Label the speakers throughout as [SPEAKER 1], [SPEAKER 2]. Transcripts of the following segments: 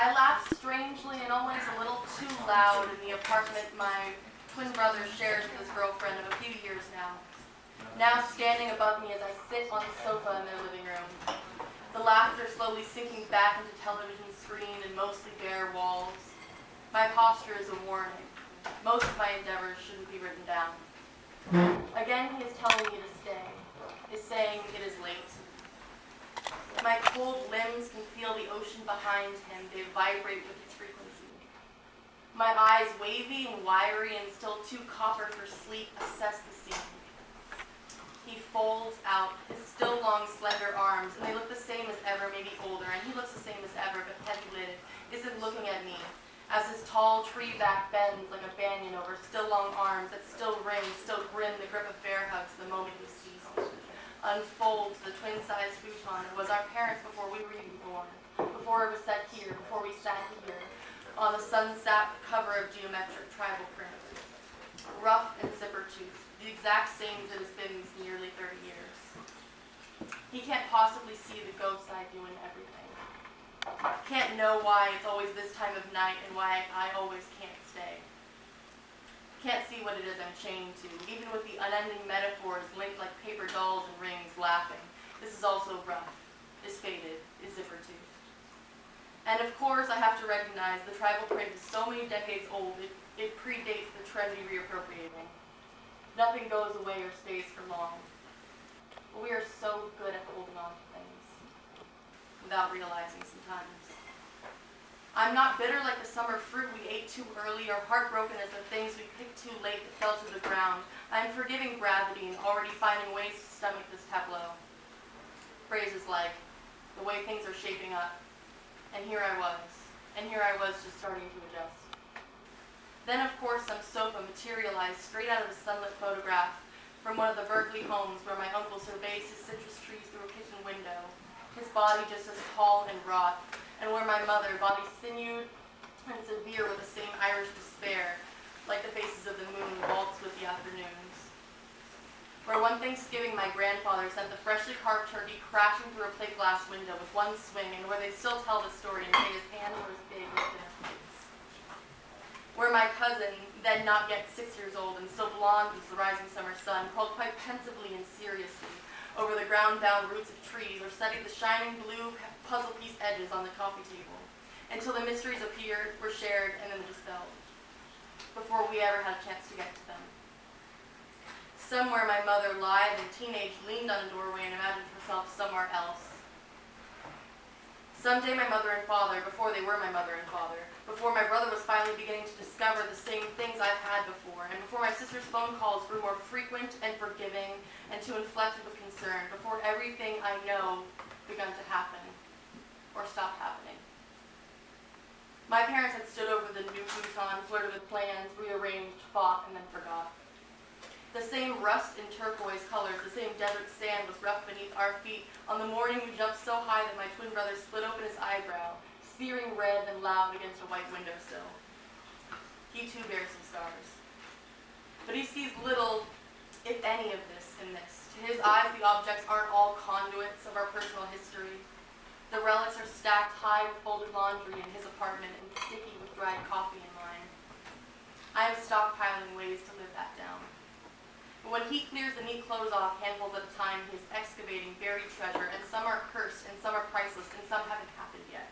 [SPEAKER 1] I laugh strangely and always a little too loud in the apartment my twin brother shares with his girlfriend of a few years now standing above me as I sit on the sofa in their living room. The laughter slowly sinking back into television screen and mostly bare walls. My posture is a warning. Most of my endeavors shouldn't be written down. Again, he is telling me to stay, is saying it is late. My cold limbs can feel the ocean behind him. They vibrate with its frequency. My eyes, wavy and wiry and still too copper for sleep, assess the scene. He folds out his still long, slender arms, and they look the same as ever, maybe older, and he looks the same as ever, but heavy-lidded, isn't looking at me, as his tall tree back bends like a banyan over still long arms that still ring, still grin the grip of bear hugs the moment he sees me. Unfolds the twin-sized futon. It was our parents before we were even born, before it was set here, before we sat here, on the sun-sapped cover of geometric tribal print. Rough and zipper-toothed, the exact same as it has been these nearly 30 years. He can't possibly see the ghosts I do in everything. Can't know why it's always this time of night and why I always can't stay. Can't see what it is I'm chained to, even with the unending metaphors linked like paper dolls and rings, laughing. This is also rough, is faded, is zipper-toothed. And of course, I have to recognize the tribal print is so many decades old, it predates the trendy reappropriating. Nothing goes away or stays for long. But we are so good at holding on to things, without realizing sometimes. I'm not bitter like the summer fruit we ate too early, or heartbroken as the things we picked too late that fell to the ground. I am forgiving gravity and already finding ways to stomach this tableau. Phrases like, the way things are shaping up, and here I was just starting to adjust. Then, of course, some sofa materialized straight out of a sunlit photograph from one of the Berkeley homes where my uncle surveys his citrus trees through a kitchen window, his body just as tall and wrought, and where my mother, body sinewed and severe with the same Irish despair, like the faces of the moon, waltz with the afternoons. Where one Thanksgiving my grandfather sent the freshly carved turkey crashing through a plate glass window with one swing, and where they still tell the story and say his hands were as big as dinner plates. Where my cousin, then not yet 6 years old and still blonde as the rising summer sun, crawled quite pensively and seriously over the ground-bound roots of trees, or studied the shining blue puzzle piece edges on the coffee table, until the mysteries appeared, were shared, and then dispelled, before we ever had a chance to get to them. Somewhere my mother, lithe and teenage, leaned on a doorway and imagined herself somewhere else. Someday my mother and father, before they were my mother and father, before my brother was finally beginning to discover the same things I've had before, and before my sister's phone calls grew more frequent and forgiving and too inflected with concern, before everything I know begun to happen, or stop happening. My parents had stood over the new futon, flirted with plans, rearranged, fought, and then forgot. The same rust and turquoise colors, the same desert sand was rough beneath our feet on the morning we jumped so high that my twin brother split open his eyebrow, searing red and loud against a white windowsill. He too bears some scars. But he sees little, if any, of this in this. To his eyes, the objects aren't all conduits of our personal history. The relics are stacked high with folded laundry in his apartment and sticky with dried coffee in mine. I am stockpiling ways to live that down. But when he clears the neat clothes off handfuls at a time, he is excavating buried treasure, and some are cursed, and some are priceless, and some haven't happened yet.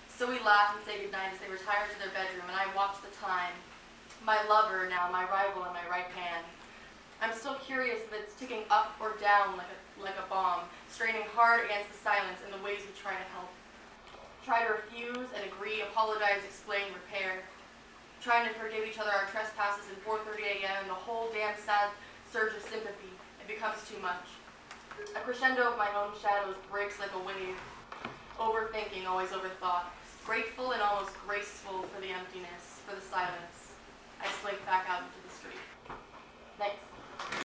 [SPEAKER 1] So we laugh and say goodnight as they retire to their bedroom, and I watch the time. My lover now, my rival in my right hand. I'm still curious if it's ticking up or down like a bomb, straining hard against the silence in the ways we try to help. Try to refuse and agree, apologize, explain, repair. Trying to forgive each other our trespasses at 4:30 a.m. and the whole damn sad surge of sympathy. It becomes too much. A crescendo of my own shadows breaks like a wave. Overthinking, always overthought. Grateful and almost graceful for the emptiness, for the silence. I slink back out into the street. Thanks.